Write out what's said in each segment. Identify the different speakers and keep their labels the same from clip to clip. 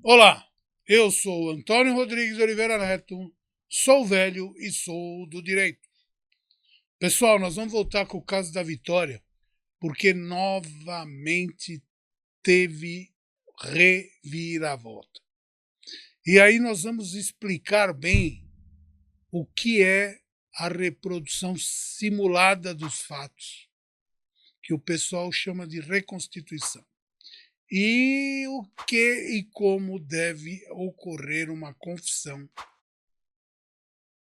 Speaker 1: Olá, eu sou Antônio Rodrigues de Oliveira Neto, sou velho e sou do direito. Pessoal, nós vamos voltar com o caso da Vitória, porque novamente teve reviravolta. E aí nós vamos explicar bem o que é a reprodução simulada dos fatos, que o pessoal chama de reconstituição. E o que e como deve ocorrer uma confissão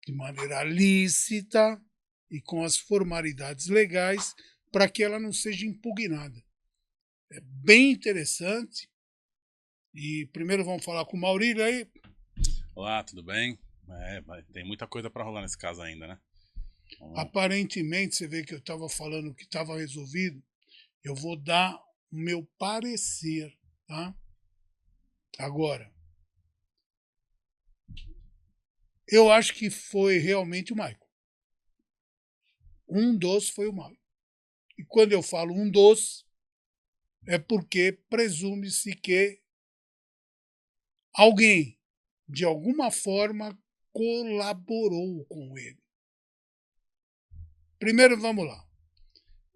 Speaker 1: de maneira lícita e com as formalidades legais para que ela não seja impugnada. É bem interessante. E primeiro vamos falar com o Maurílio aí.
Speaker 2: Olá, tudo bem? Tem muita coisa para rolar nesse caso ainda, né?
Speaker 1: Aparentemente, você vê que eu estava falando que estava resolvido. Eu vou dar o meu parecer, tá? Agora, eu acho que foi realmente o Michael. Um dos foi o Michael. E quando eu falo um dos, é porque presume-se que alguém, de alguma forma, colaborou com ele. Primeiro, vamos lá.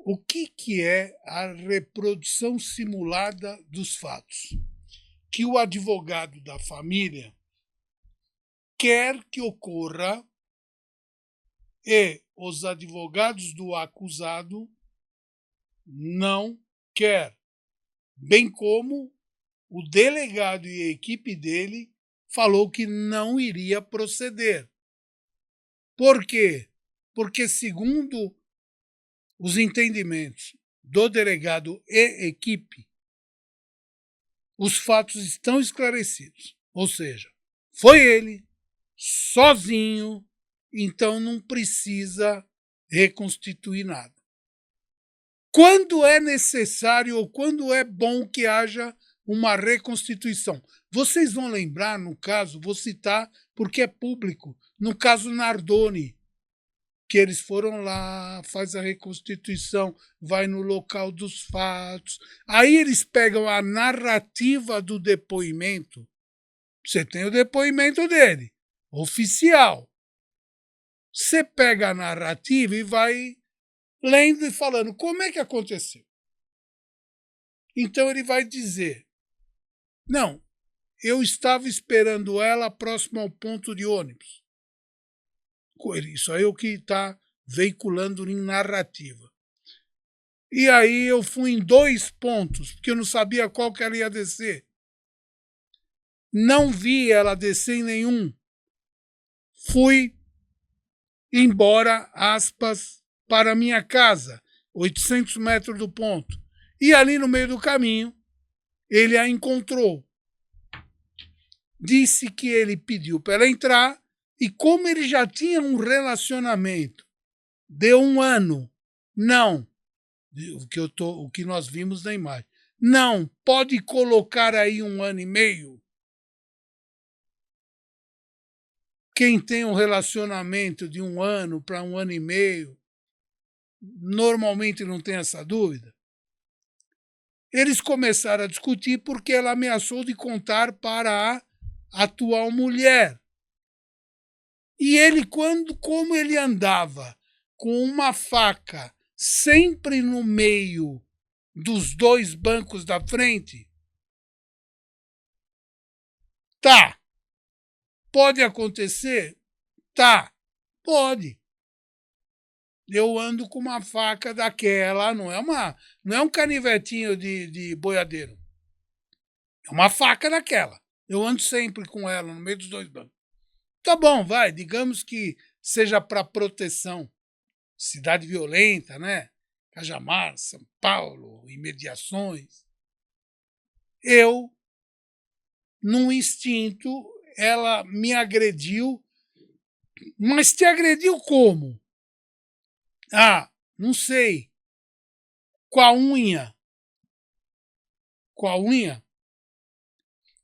Speaker 1: O que é a reprodução simulada dos fatos? Que o advogado da família quer que ocorra e os advogados do acusado não quer, bem como o delegado e a equipe dele falou que não iria proceder. Por quê? Porque, segundo os entendimentos do delegado e equipe, os fatos estão esclarecidos. Ou seja, foi ele, sozinho, então não precisa reconstituir nada. Quando é necessário ou quando é bom que haja uma reconstituição? Vocês vão lembrar, no caso, vou citar porque é público, no caso Nardoni, que eles foram lá, faz a reconstituição, vai no local dos fatos. Aí eles pegam a narrativa do depoimento. Você tem o depoimento dele, oficial. Você pega a narrativa e vai lendo e falando como é que aconteceu. Então ele vai dizer, não, eu estava esperando ela próximo ao ponto de ônibus. Isso aí é o que está veiculando em narrativa. E aí eu fui em 2 pontos, porque eu não sabia qual que ela ia descer. Não vi ela descer em nenhum. Fui embora, aspas, para minha casa, 800 metros do ponto. E ali no meio do caminho, ele a encontrou. Disse que ele pediu para ela entrar e como ele já tinha um relacionamento de 1 ano, não, o que nós vimos na imagem, não, pode colocar aí 1 ano e meio. Quem tem um relacionamento de 1 ano para 1 ano e meio, normalmente não tem essa dúvida. Eles começaram a discutir porque ela ameaçou de contar para a atual mulher. E ele, como ele andava com uma faca sempre no meio dos 2 bancos da frente, tá. Pode acontecer? Tá. Pode. Eu ando com uma faca daquela, não é um canivetinho de boiadeiro. É uma faca daquela. Eu ando sempre com ela no meio dos 2 bancos. Tá bom, vai, digamos que seja para proteção. Cidade violenta, né? Cajamar, São Paulo, imediações. Eu, num instinto, ela me agrediu, mas te agrediu como? Ah, não sei. Com a unha. Com a unha?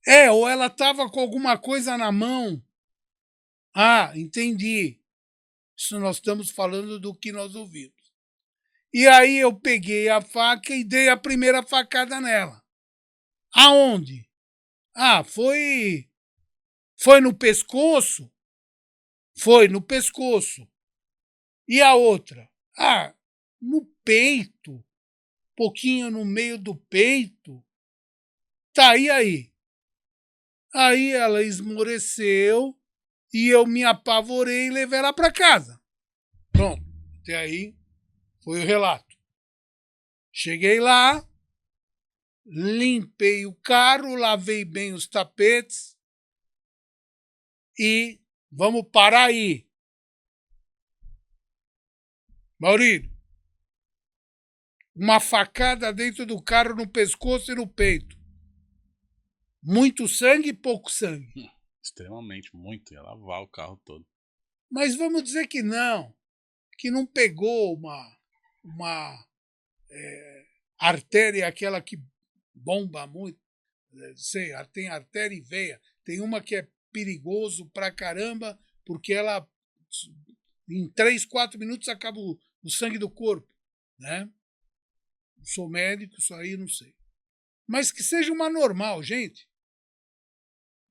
Speaker 1: É, ou ela estava com alguma coisa na mão. Ah, entendi. Isso nós estamos falando do que nós ouvimos. E aí eu peguei a faca e dei a primeira facada nela. Aonde? Ah, foi no pescoço? Foi no pescoço. E a outra? Ah, no peito, pouquinho no meio do peito. Tá, e aí? Aí ela esmoreceu e eu me apavorei e levei ela para casa. Pronto, até aí foi o relato. Cheguei lá, limpei o carro, lavei bem os tapetes e vamos parar aí. Maurílio, uma facada dentro do carro no pescoço e no peito. Muito sangue e pouco sangue.
Speaker 2: Extremamente, muito. Ia lavar o carro todo.
Speaker 1: Mas vamos dizer que não pegou uma artéria, aquela que bomba muito. Sei, tem artéria e veia. Tem uma que é perigoso pra caramba, porque ela, em 3, 4 minutos, acaba o sangue do corpo. Né? Não sou médico, isso aí não sei. Mas que seja uma normal, gente.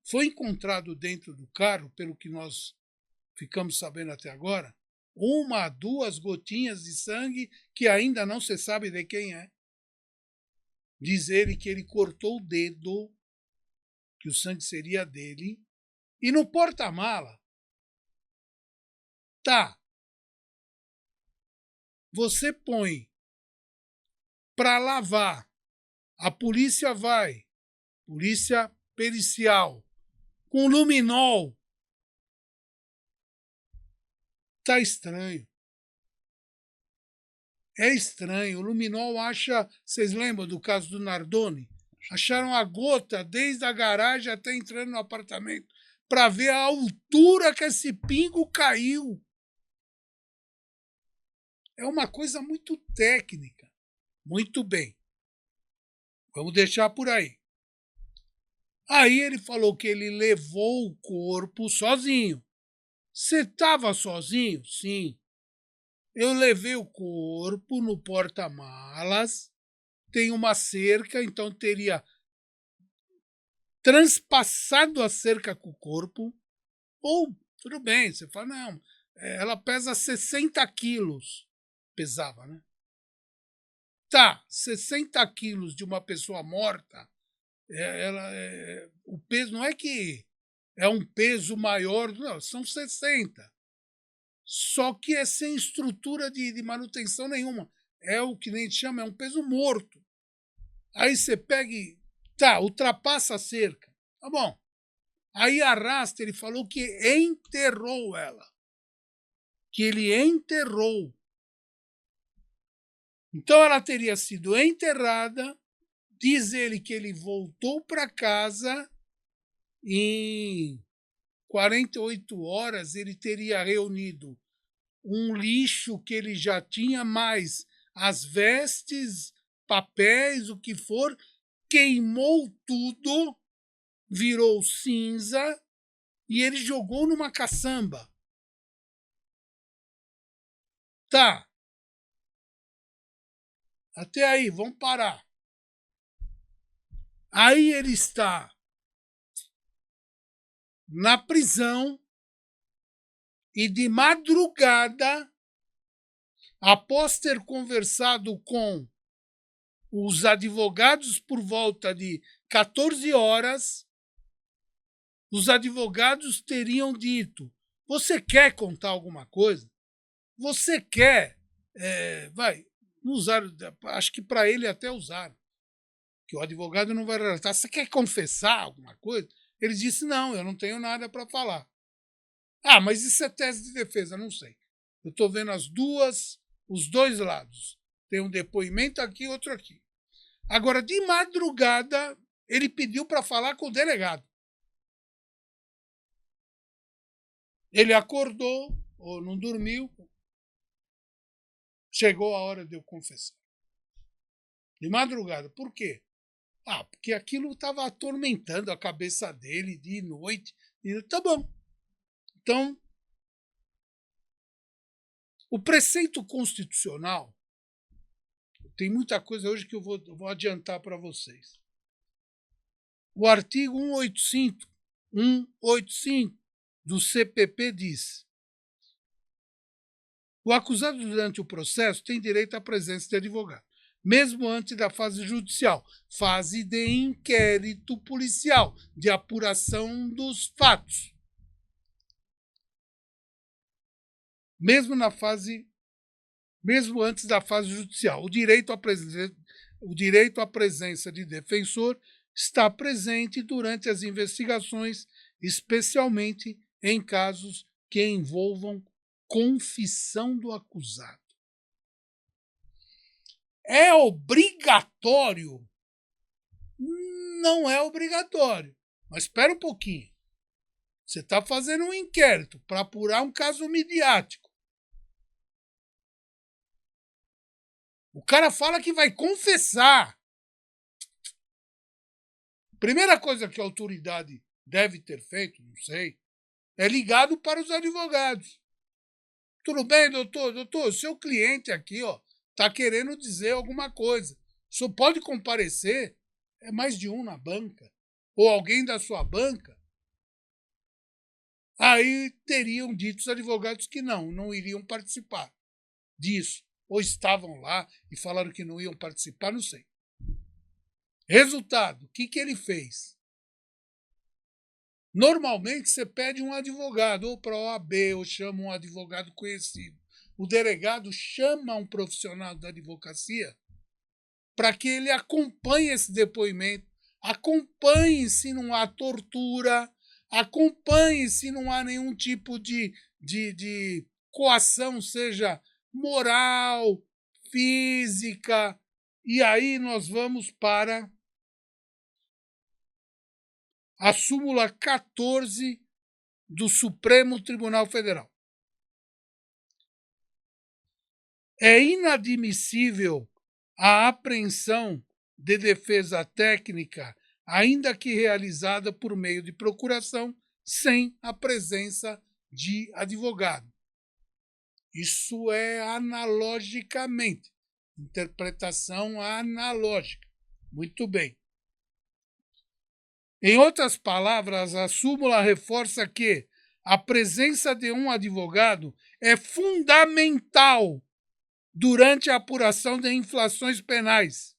Speaker 1: Foi encontrado dentro do carro, pelo que nós ficamos sabendo até agora, 1, 2 gotinhas de sangue que ainda não se sabe de quem é. Diz ele que ele cortou o dedo, que o sangue seria dele, e no porta-mala tá. Você põe para lavar, a polícia vai, polícia pericial, com luminol. Tá estranho. É estranho. O luminol acha. Vocês lembram do caso do Nardoni? Acharam a gota desde a garagem até entrando no apartamento para ver a altura que esse pingo caiu. É uma coisa muito técnica. Muito bem. Vamos deixar por aí. Aí ele falou que ele levou o corpo sozinho. Você estava sozinho? Sim. Eu levei o corpo no porta-malas. Tem uma cerca, então teria transpassado a cerca com o corpo. Ou, tudo bem, você fala, não, ela pesa 60 quilos. Pesava, né? Tá, 60 quilos de uma pessoa morta, o peso não é que é um peso maior, não, são 60. Só que é sem estrutura de manutenção nenhuma. É o que nem chama, é um peso morto. Aí você pega e. Tá, ultrapassa a cerca. Tá bom. Aí arrasta, ele falou que enterrou ela. Que ele enterrou. Então ela teria sido enterrada. Diz ele que ele voltou para casa em 48 horas. Ele teria reunido um lixo que ele já tinha, mais as vestes, papéis, o que for, queimou tudo, virou cinza e ele jogou numa caçamba. Tá. Até aí, vamos parar. Aí ele está na prisão e de madrugada, após ter conversado com os advogados por volta de 14 horas, os advogados teriam dito: você quer contar alguma coisa? Você quer? Vai, usar, acho que para ele até usaram, que o advogado não vai relatar. Você quer confessar alguma coisa? Ele disse: não, eu não tenho nada para falar. Ah, mas isso é tese de defesa? Não sei. Eu estou vendo os dois lados. Tem um depoimento aqui, outro aqui. Agora, de madrugada, ele pediu para falar com o delegado. Ele acordou, ou não dormiu. Chegou a hora de eu confessar. De madrugada. Por quê? Ah, porque aquilo estava atormentando a cabeça dele de noite. E, tá bom. Então, o preceito constitucional, tem muita coisa hoje que eu vou adiantar para vocês. O artigo 185 do CPP diz: o acusado durante o processo tem direito à presença de advogado, mesmo antes da fase judicial, fase de inquérito policial, de apuração dos fatos. Mesmo antes da fase judicial, o direito à presença de defensor está presente durante as investigações, especialmente em casos que envolvam confissão do acusado. É obrigatório? Não é obrigatório. Mas espera um pouquinho. Você está fazendo um inquérito para apurar um caso midiático. O cara fala que vai confessar. Primeira coisa que a autoridade deve ter feito, não sei, é ligado para os advogados. Tudo bem, doutor? Doutor, seu cliente aqui está querendo dizer alguma coisa. O senhor pode comparecer? É mais de um na banca. Ou alguém da sua banca. Aí teriam dito os advogados que não iriam participar disso. Ou estavam lá e falaram que não iam participar, não sei. Resultado, o que ele fez? Normalmente você pede um advogado, ou para a OAB, ou chama um advogado conhecido. O delegado chama um profissional da advocacia para que ele acompanhe esse depoimento, acompanhe se não há tortura, acompanhe se não há nenhum tipo de coação, seja moral, física. E aí nós vamos para a súmula 14 do Supremo Tribunal Federal. É inadmissível a apreensão de defesa técnica, ainda que realizada por meio de procuração, sem a presença de advogado. Isso é analogicamente, interpretação analógica. Muito bem. Em outras palavras, a súmula reforça que a presença de um advogado é fundamental durante a apuração de infrações penais,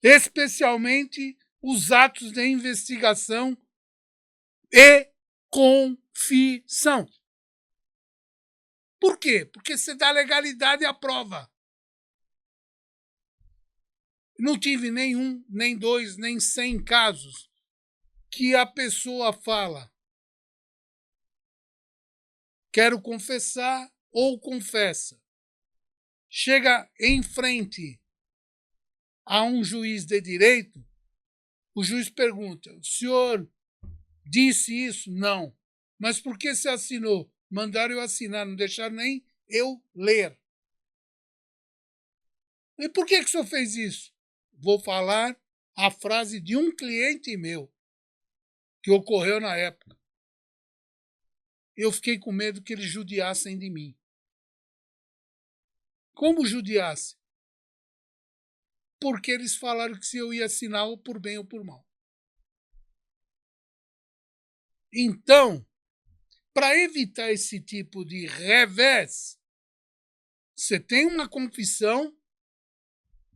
Speaker 1: especialmente os atos de investigação e confissão. Por quê? Porque você dá legalidade à prova. Não tive nenhum, nem dois, nem 100 casos que a pessoa fala: quero confessar, ou confessa. Chega em frente a um juiz de direito, o juiz pergunta: o senhor disse isso? Não. Mas por que você assinou? Mandaram eu assinar, não deixaram nem eu ler. E por que o senhor fez isso? Vou falar a frase de um cliente meu, que ocorreu na época. Eu fiquei com medo que eles judiassem de mim. Como judiasse? Porque eles falaram que se eu ia assinar ou por bem ou por mal. Então, para evitar esse tipo de revés, você tem uma confissão,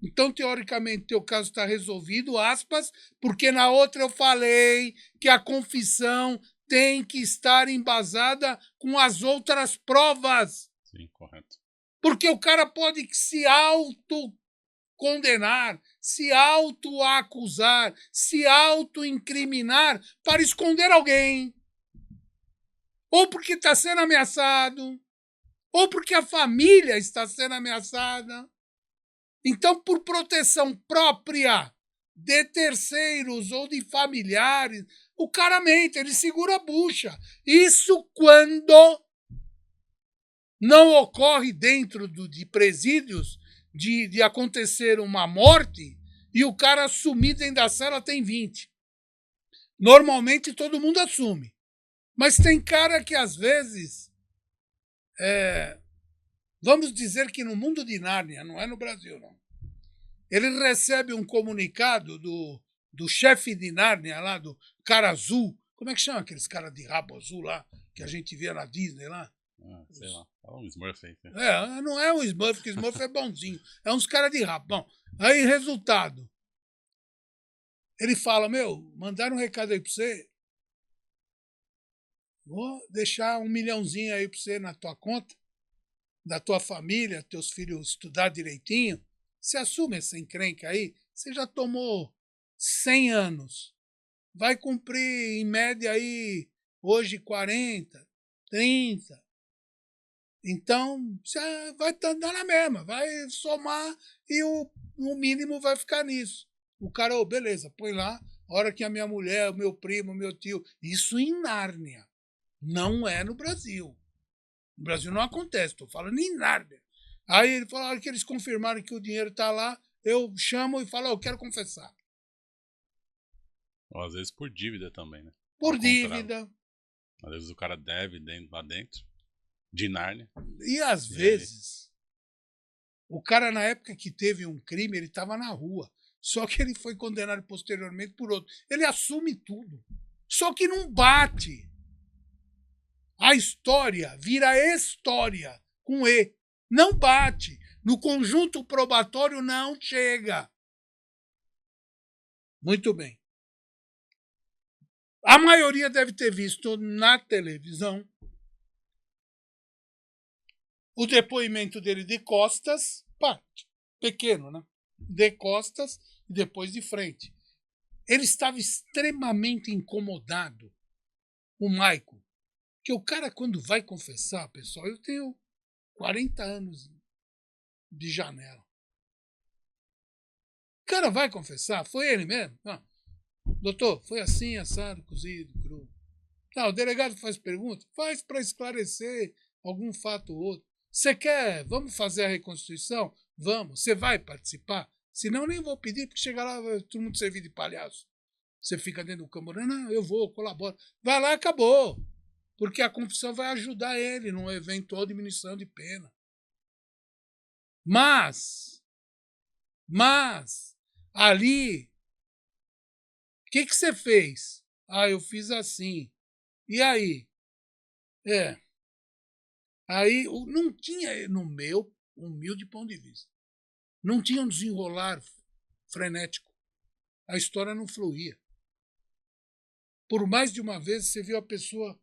Speaker 1: então, teoricamente, teu caso está resolvido, aspas, porque na outra eu falei que a confissão tem que estar embasada com as outras provas.
Speaker 2: Sim, correto.
Speaker 1: Porque o cara pode se autocondenar, se autoacusar, se autoincriminar para esconder alguém. Ou porque está sendo ameaçado, ou porque a família está sendo ameaçada. Então, por proteção própria de terceiros ou de familiares, o cara mente, ele segura a bucha. Isso quando não ocorre dentro de presídios de acontecer uma morte e o cara assumir dentro da cela tem 20. Normalmente todo mundo assume. Mas tem cara que às vezes, vamos dizer que no mundo de Nárnia, não é no Brasil, não. Ele recebe um comunicado do chefe de Nárnia lá, do cara azul. Como é que chama aqueles caras de rabo azul lá, que a gente via na Disney lá?
Speaker 2: Sei lá. Fala um Smurf aí.
Speaker 1: Não é um Smurf, porque o Smurf é bonzinho. É uns caras de rabo. Bom, aí, resultado. Ele fala, mandaram um recado aí pra você. Vou deixar 1 milhãozinho aí pra você na tua conta, da tua família, teus filhos estudar direitinho. Você assume essa encrenca aí, você já tomou 100 anos. Vai cumprir, em média, aí, hoje 40, 30. Então, você vai andar na mesma, vai somar e o mínimo vai ficar nisso. O cara, beleza, põe lá, a hora que a minha mulher, o meu primo, o meu tio, isso em Nárnia, não é no Brasil. No Brasil não acontece, estou falando em Nárnia. Aí ele falou, a hora que eles confirmaram que o dinheiro está lá, eu chamo e falo, eu quero confessar.
Speaker 2: Ou às vezes por dívida também, né?
Speaker 1: Por dívida.
Speaker 2: Às vezes o cara deve lá dentro, de Nárnia.
Speaker 1: E às vezes, o cara na época que teve um crime, ele estava na rua. Só que ele foi condenado posteriormente por outro. Ele assume tudo. Só que não bate. A história vira história com E. Não bate. No conjunto probatório não chega. Muito bem. A maioria deve ter visto na televisão o depoimento dele de costas, pequeno, né? De costas e depois de frente. Ele estava extremamente incomodado, o Maico, que o cara, quando vai confessar, pessoal, eu tenho 40 anos de janela. O cara vai confessar, foi ele mesmo? Não. Doutor, foi assim, assado, cozido, cru. Não, o delegado faz pergunta? Faz para esclarecer algum fato ou outro. Você quer, vamos fazer a reconstituição? Vamos. Você vai participar? Senão nem vou pedir, porque chegar lá, todo mundo servir de palhaço. Você fica dentro do camburão, não, eu vou, colaboro. Vai lá, acabou. Porque a confissão vai ajudar ele numa eventual diminuição de pena. Mas, ali, o que você fez? Eu fiz assim. E aí? Aí não tinha, no meu humilde ponto de vista, não tinha um desenrolar frenético. A história não fluía. Por mais de uma vez você viu a pessoa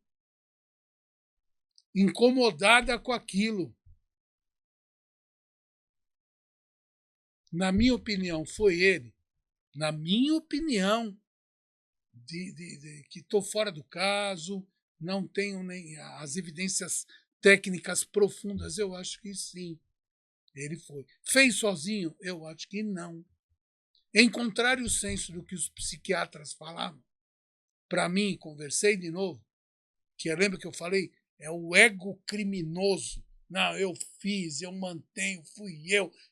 Speaker 1: incomodada com aquilo. Na minha opinião, foi ele. Na minha opinião, que estou fora do caso, não tenho nem as evidências técnicas profundas, eu acho que sim. Ele foi. Fez sozinho? Eu acho que não. Em contrário senso do que os psiquiatras falavam, para mim, conversei de novo, que lembra que eu falei, é o ego criminoso. Não, eu fiz, eu mantenho, fui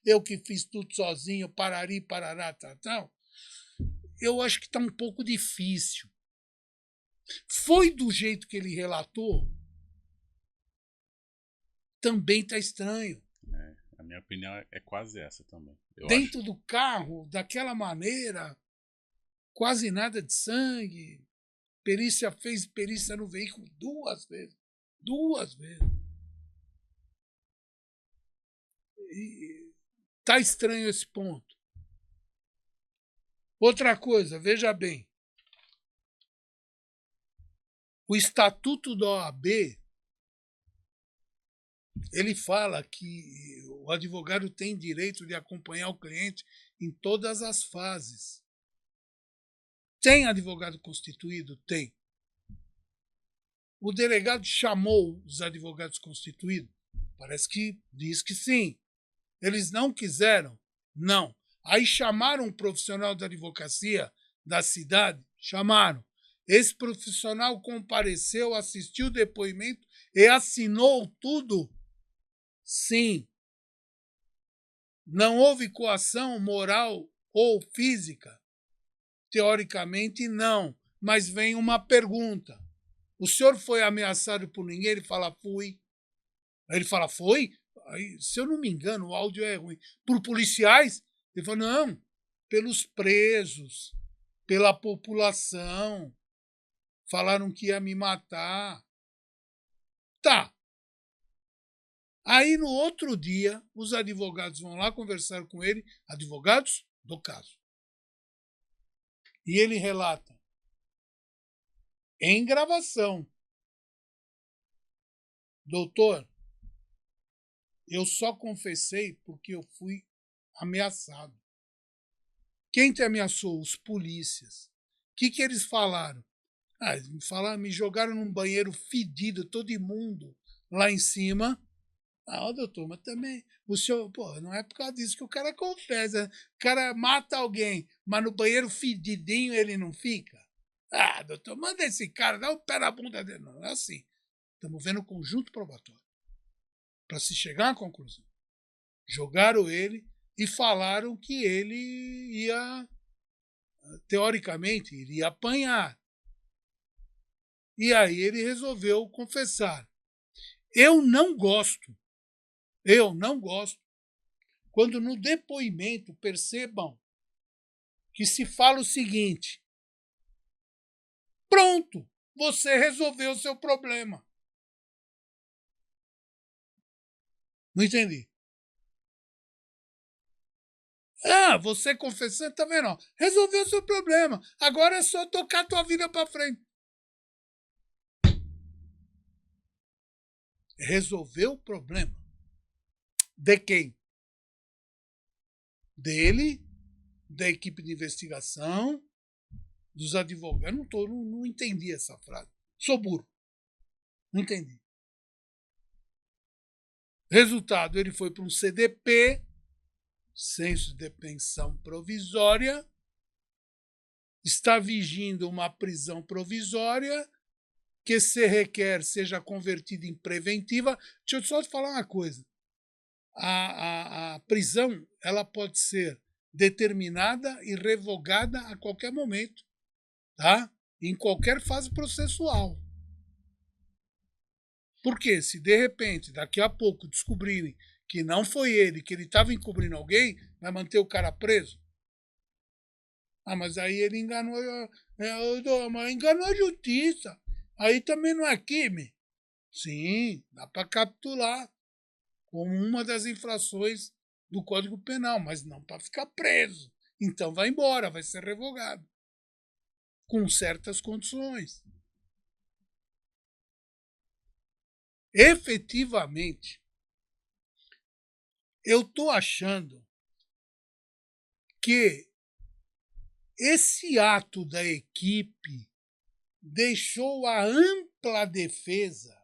Speaker 1: eu que fiz tudo sozinho, parari, parará, tal. Eu acho que está um pouco difícil. Foi do jeito que ele relatou? Também está estranho.
Speaker 2: A minha opinião é quase essa também.
Speaker 1: Dentro do carro, daquela maneira, quase nada de sangue. Perícia fez perícia no veículo 2 vezes. 2 vezes. E tá estranho esse ponto. Outra coisa, veja bem. O Estatuto da OAB, ele fala que o advogado tem direito de acompanhar o cliente em todas as fases. Tem advogado constituído? Tem. O delegado chamou os advogados constituídos? Parece que diz que sim. Eles não quiseram? Não. Aí chamaram um profissional da advocacia da cidade? Chamaram. Esse profissional compareceu, assistiu o depoimento e assinou tudo? Sim. Não houve coação moral ou física? Teoricamente, não. Mas vem uma pergunta. O senhor foi ameaçado por ninguém? Ele fala, fui. Aí ele fala, foi? Aí, se eu não me engano, o áudio é ruim. Por policiais? Ele fala, não, pelos presos. pela população, falaram que ia me matar. Tá. Aí, no outro dia, os advogados vão lá conversar com ele, advogados do caso. E ele relata, em gravação, doutor, eu só confessei porque eu fui ameaçado. Quem te ameaçou? Os polícias. O que eles falaram? Eles me jogaram num banheiro fedido, todo imundo, lá em cima. Doutor, mas também o senhor, não é por causa disso que o cara confessa. O cara mata alguém, mas no banheiro fedidinho ele não fica? Doutor, manda esse cara, dá um pé na bunda dele. Não é assim. Estamos vendo o conjunto probatório para se chegar à conclusão. Jogaram ele e falaram que ele ia, teoricamente, iria apanhar. E aí ele resolveu confessar. Eu não gosto, quando no depoimento percebam que se fala o seguinte: pronto, você resolveu o seu problema. Não entendi. Você confessando, tá vendo? Resolveu o seu problema. Agora é só tocar a tua vida para frente. Resolveu o problema. De quem? Dele, da equipe de investigação, dos advogados. Não entendi essa frase. Sou burro. Não entendi. Resultado, ele foi para um CDP, censo de detenção provisória, está vigindo uma prisão provisória, que se requer seja convertida em preventiva. Deixa eu só te falar uma coisa. A prisão ela pode ser determinada e revogada a qualquer momento, tá? Em qualquer fase processual. Porque se de repente, daqui a pouco, descobrirem que não foi ele, que ele estava encobrindo alguém, vai manter o cara preso? Mas aí ele enganou, enganou a justiça. Aí também não é crime? Sim, dá para capturar como uma das infrações do Código Penal, mas não para ficar preso. Então vai embora, vai ser revogado. Com certas condições. Efetivamente, eu estou achando que esse ato da equipe deixou a ampla defesa,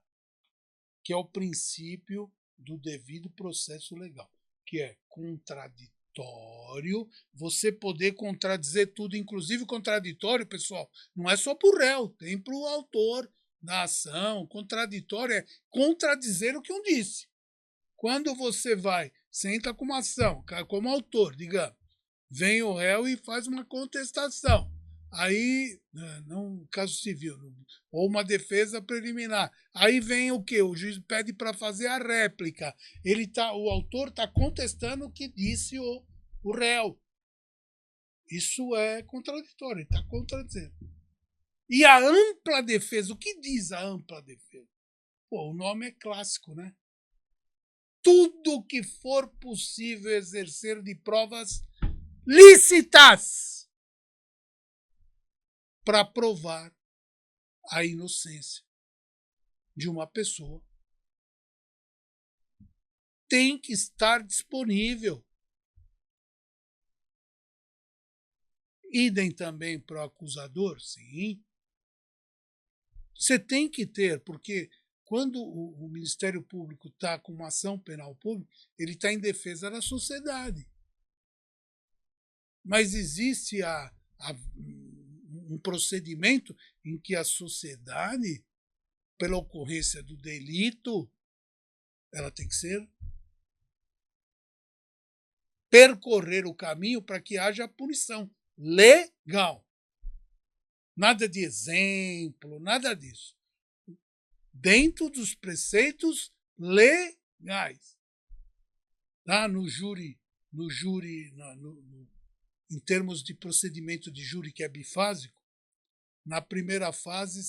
Speaker 1: que é o princípio do devido processo legal, que é contraditório, você poder contradizer tudo, inclusive contraditório, pessoal, não é só para o réu, tem para o autor da ação. Contraditório é contradizer o que um disse. Quando você entra com uma ação, como autor, digamos, vem o réu e faz uma contestação. Aí, não caso civil, ou uma defesa preliminar. Aí vem o quê? O juiz pede para fazer a réplica. O autor está contestando o que disse o réu. Isso é contraditório, ele está contradizendo. E a ampla defesa, o que diz a ampla defesa? O nome é clássico, né? Tudo que for possível exercer de provas lícitas para provar a inocência de uma pessoa tem que estar disponível. Idem também para o acusador, sim. Você tem que ter, porque quando o Ministério Público está com uma ação penal pública, ele está em defesa da sociedade. Mas existe um procedimento em que a sociedade, pela ocorrência do delito, ela tem que percorrer o caminho para que haja punição legal. Nada de exemplo, nada disso. Dentro dos preceitos legais. No em termos de procedimento de júri que é bifásico, na primeira fase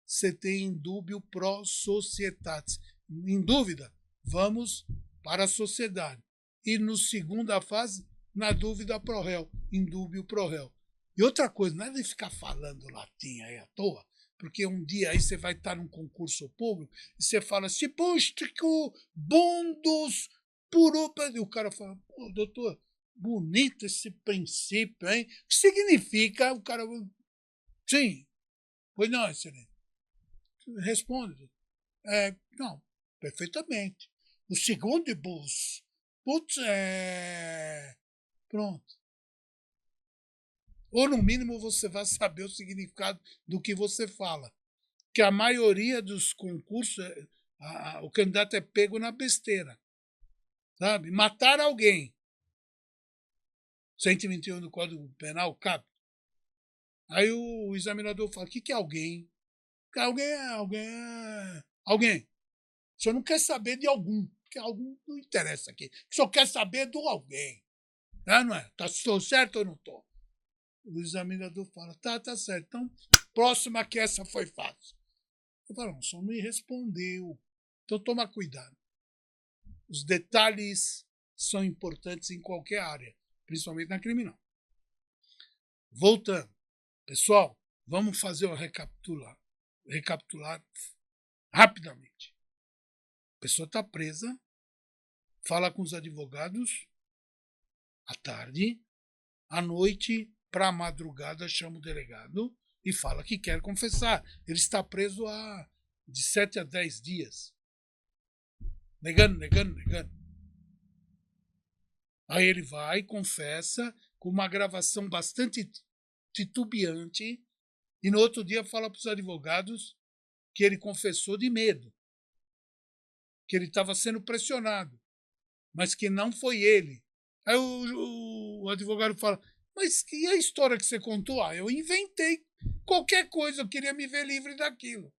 Speaker 1: você tem indúbio pro societatis. Em dúvida, vamos para a sociedade. E na segunda fase, na dúvida pro réu, indúbio pro réu. E outra coisa, não é de ficar falando latim aí à toa, porque um dia aí você vai estar num concurso público e você fala assim, postico, bondos, purupa. E o cara fala, pô, doutor, bonito esse princípio, hein? O que significa? O cara, sim, pois não, excelente. Responde. Não, perfeitamente. O segundo bus, putz, pronto. Ou, no mínimo, você vai saber o significado do que você fala. Que a maioria dos concursos, o candidato é pego na besteira. Sabe? Matar alguém. 121 do Código Penal, cap. Aí o examinador fala, o que é alguém? Alguém. O senhor não quer saber de algum, porque algum não interessa aqui. O senhor quer saber do alguém. Não é? Estou certo ou não estou? O examinador fala, tá certo. Então, próxima que essa foi fácil. Eu falo, não, o senhor me respondeu. Então, toma cuidado. Os detalhes são importantes em qualquer área, principalmente na criminal. Voltando. Pessoal, vamos fazer o recapitular rapidamente. A pessoa está presa, fala com os advogados à tarde, à noite, para a madrugada, chama o delegado e fala que quer confessar. Ele está preso há de 7 a 10 dias. Negando. Aí ele vai, confessa, com uma gravação bastante titubeante, e no outro dia fala para os advogados que ele confessou de medo, que ele estava sendo pressionado, mas que não foi ele. Aí o advogado fala, mas e a história que você contou? Eu inventei qualquer coisa, eu queria me ver livre daquilo.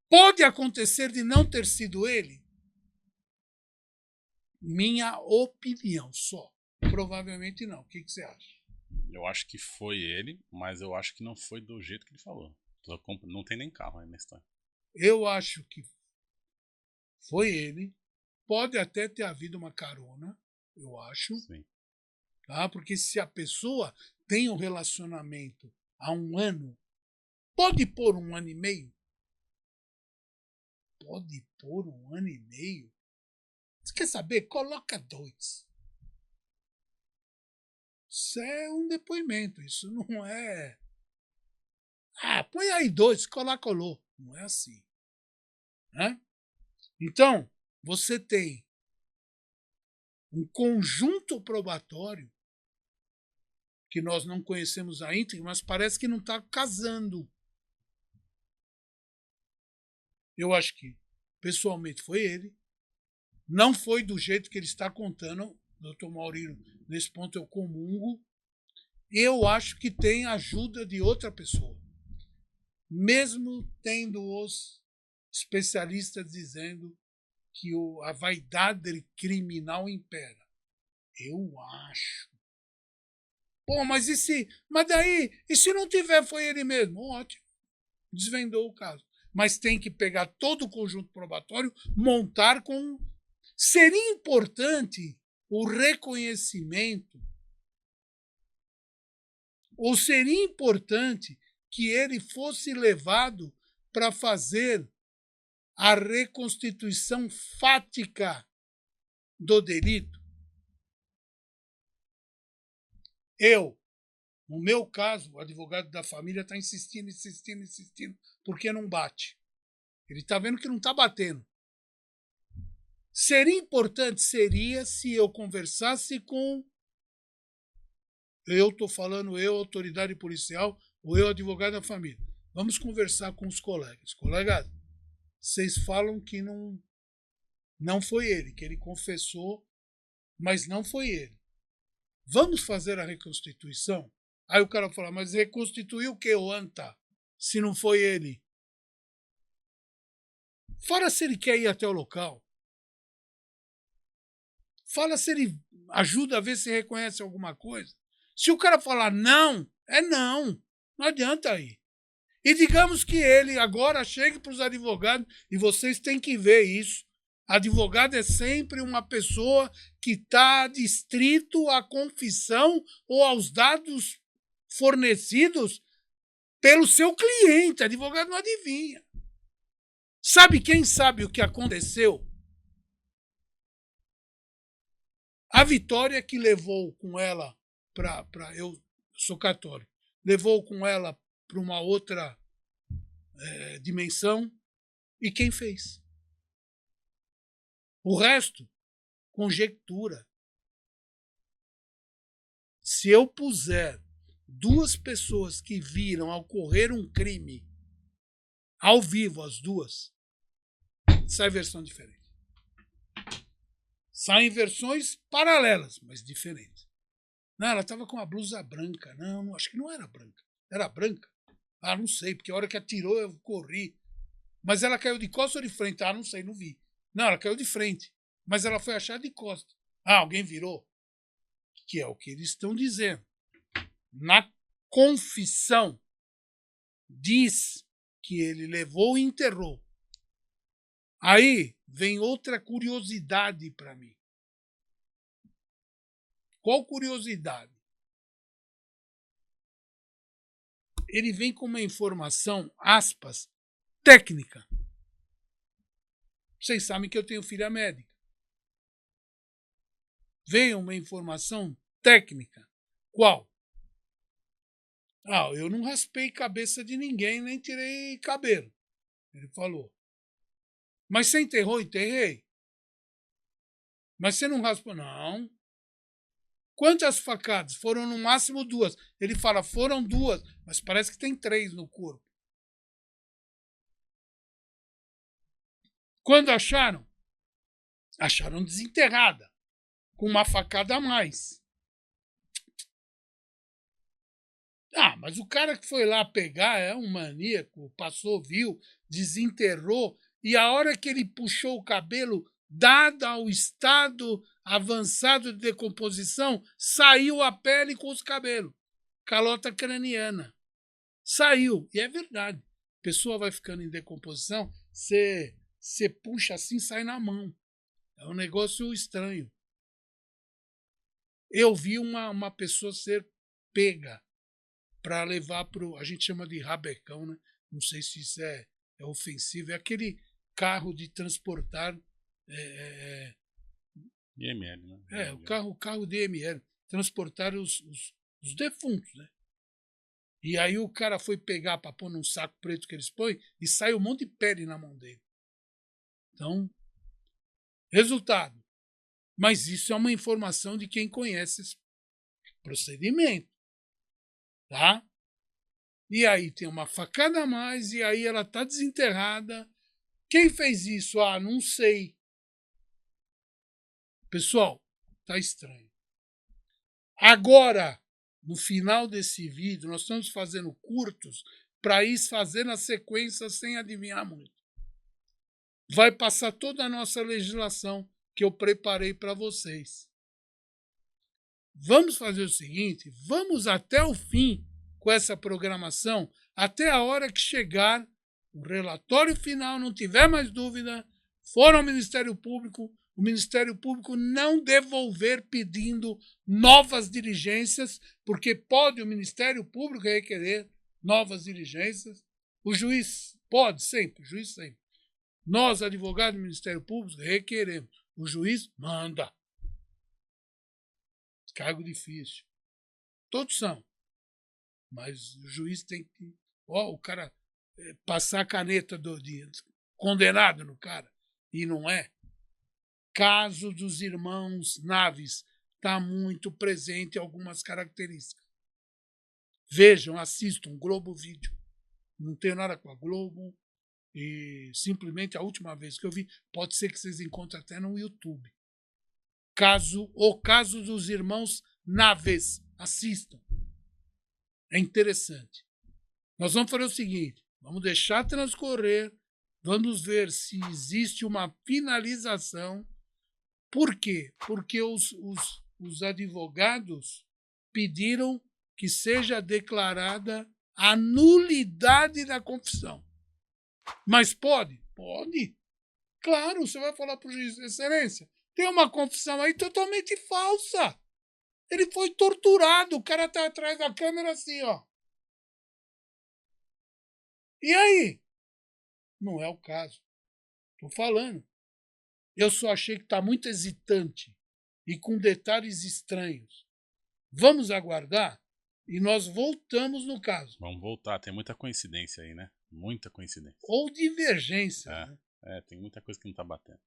Speaker 1: Pode acontecer de não ter sido ele? Minha opinião só. Provavelmente não. O que você acha?
Speaker 2: Eu acho que foi ele, mas eu acho que não foi do jeito que ele falou. Não tem nem carro aí na história.
Speaker 1: Eu acho que foi ele. Pode até ter havido uma carona, eu acho.
Speaker 2: Sim.
Speaker 1: Tá? Porque se a pessoa tem um relacionamento há um ano, pode pôr 1 ano e meio? Pode pôr 1 ano e meio? Você quer saber? Coloca 2. Isso é um depoimento, isso não é. Põe aí 2, colou. Não é assim. Né? Então, você tem um conjunto probatório que nós não conhecemos a íntegra, mas parece que não está casando. Eu acho que, pessoalmente, foi ele. Não foi do jeito que ele está contando, doutor Maurino. Nesse ponto eu comungo. Eu acho que tem ajuda de outra pessoa. Mesmo tendo os especialistas dizendo que a vaidade criminal impera. Eu acho. Pô, mas e se não tiver, foi ele mesmo? Ótimo. Desvendou o caso. Mas tem que pegar todo o conjunto probatório, montar com. Seria importante o reconhecimento, ou seria importante que ele fosse levado para fazer a reconstituição fática do delito. No meu caso, o advogado da família está insistindo, porque não bate. Ele está vendo que não está batendo. Seria importante, se eu conversasse com. Eu estou falando, autoridade policial, ou eu, advogado da família. Vamos conversar com os colegas. Colegas, vocês falam que não foi ele, que ele confessou, mas não foi ele. Vamos fazer a reconstituição? Aí o cara fala, mas reconstituir o que, o anta, se não foi ele? Fora se ele quer ir até o local. fala se ele ajuda a ver se reconhece alguma coisa. Se o cara falar não, é não. Não adianta aí. E digamos que ele agora chegue para os advogados, e vocês têm que ver isso. Advogado é sempre uma pessoa que está adstrito à confissão ou aos dados fornecidos pelo seu cliente. Advogado não adivinha. Sabe quem sabe o que aconteceu? A Vitória, que levou com ela para. Eu sou católico, levou com ela para uma outra dimensão. E quem fez? O resto, conjectura. Se eu puser duas pessoas que viram ocorrer um crime ao vivo, as duas, sai versão diferente. Saem versões paralelas, mas diferentes. Não, ela estava com a blusa branca. Não, acho que não era branca. Era branca? Ah, não sei, porque a hora que atirou eu corri. Mas ela caiu de costas ou de frente? Ah, não sei, não vi. Não, ela caiu de frente. Mas ela foi achada de costas. Ah, alguém virou? Que é o que eles estão dizendo. Na confissão, diz que ele levou e enterrou. Aí vem outra curiosidade para mim. Qual curiosidade? Ele vem com uma informação, aspas, técnica. Vocês sabem que eu tenho filha médica. Veio uma informação técnica. Qual? Ah, eu não raspei cabeça de ninguém, nem tirei cabelo. Ele falou. Mas você enterrou? Enterrei. Mas você não raspou? Não. Quantas facadas? Foram no máximo 2. Ele fala, foram 2, mas parece que tem 3 no corpo. Quando acharam? Acharam desenterrada, com uma facada a mais. Ah, mas o cara que foi lá pegar é um maníaco, passou, viu, desenterrou, e a hora que ele puxou o cabelo, dado ao estado avançado de decomposição, saiu a pele com os cabelos. Calota craniana. Saiu. E é verdade. A pessoa vai ficando em decomposição, você puxa assim, sai na mão. É um negócio estranho. Eu vi uma pessoa ser pega para levar para o. A gente chama de rabecão, né? Não sei se isso é ofensivo. É aquele carro de transportar.
Speaker 2: IML, né?
Speaker 1: O carro de IML. Transportar os defuntos, né? E aí o cara foi pegar para pôr num saco preto que eles põem e sai um monte de pele na mão dele. Então, resultado. Mas isso é uma informação de quem conhece esse procedimento. Tá? E aí tem uma facada a mais e aí ela está desenterrada. Quem fez isso? Ah, não sei. Pessoal, tá estranho. Agora, no final desse vídeo, nós estamos fazendo curtos para ir fazendo a sequência sem adivinhar muito. Vai passar toda a nossa legislação que eu preparei para vocês. Vamos fazer o seguinte, vamos até o fim com essa programação, até a hora que chegar o relatório final, não tiver mais dúvida, for ao Ministério Público, o Ministério Público não devolver pedindo novas diligências, porque pode o Ministério Público requerer novas diligências. O juiz pode sempre, o juiz sempre. Nós, advogados do Ministério Público, requeremos. O juiz manda. Cargo difícil. Todos são. Mas o juiz tem que. O cara passar a caneta de condenado no cara. E não é. Caso dos irmãos Naves está muito presente em algumas características. Vejam, assistam Globo Vídeo. Não tenho nada com a Globo. E simplesmente a última vez que eu vi, pode ser que vocês encontrem até no YouTube. O caso dos irmãos Naves. Assistam. É interessante. Nós vamos fazer o seguinte, vamos deixar transcorrer, vamos ver se existe uma finalização Por quê? Porque os advogados pediram que seja declarada a nulidade da confissão. Mas pode? Pode. Claro, você vai falar para o juiz, excelência, tem uma confissão aí totalmente falsa. Ele foi torturado, o cara está atrás da câmera assim, ó. E aí? Não é o caso. Estou falando. Eu só achei que está muito hesitante e com detalhes estranhos. Vamos aguardar e nós voltamos no caso.
Speaker 2: Vamos voltar, tem muita coincidência aí, né? Muita coincidência.
Speaker 1: Ou divergência. Né?
Speaker 2: Tem muita coisa que não tá batendo.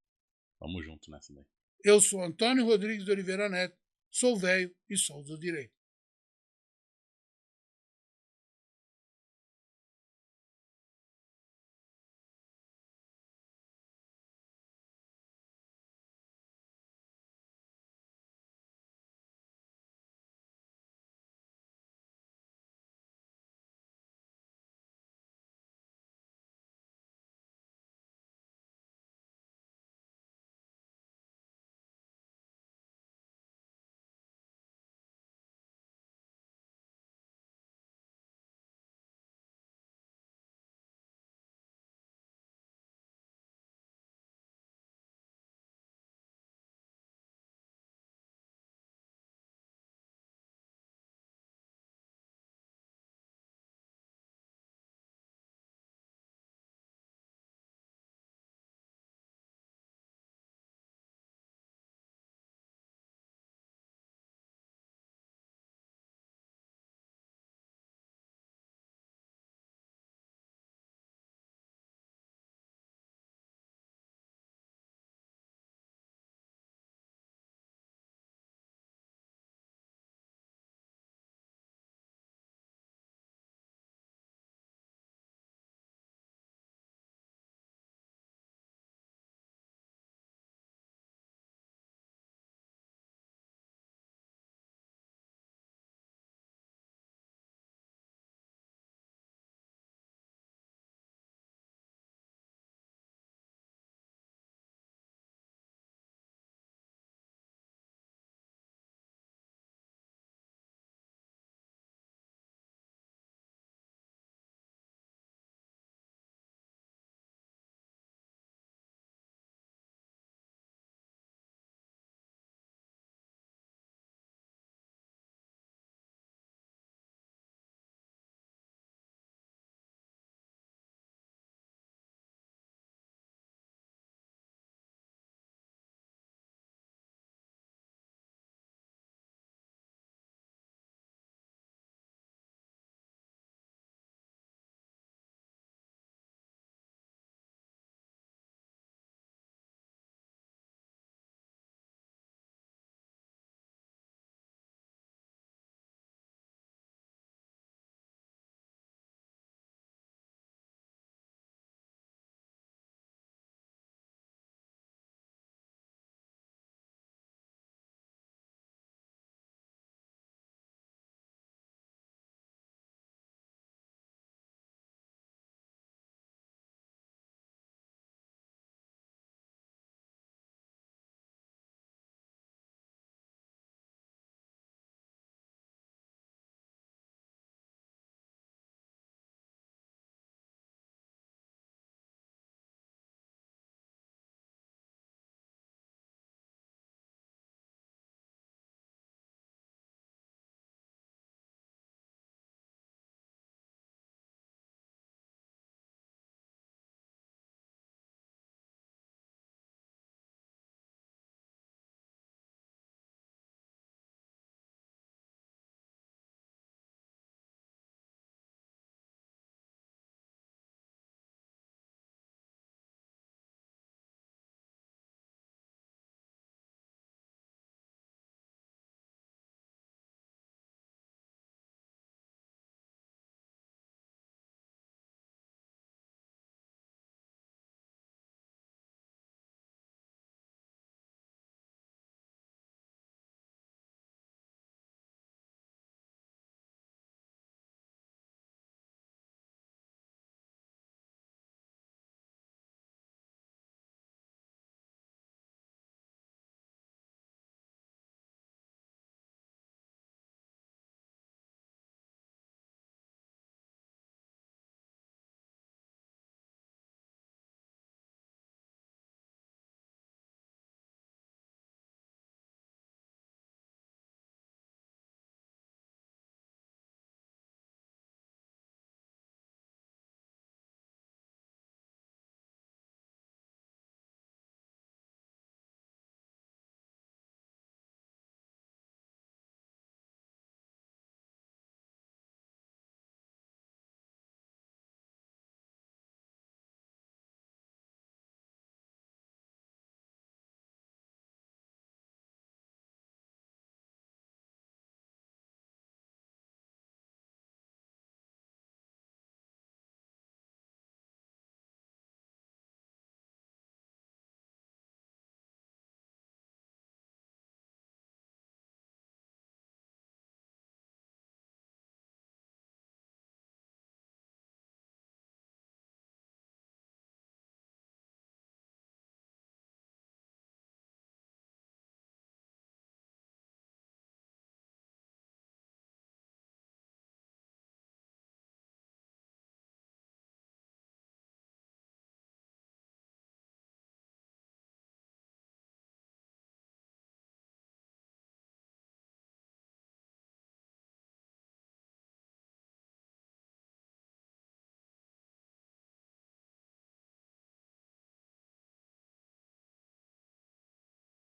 Speaker 2: Vamos junto nessa daí.
Speaker 1: Eu sou Antônio Rodrigues de Oliveira Neto, sou velho e sou do direito.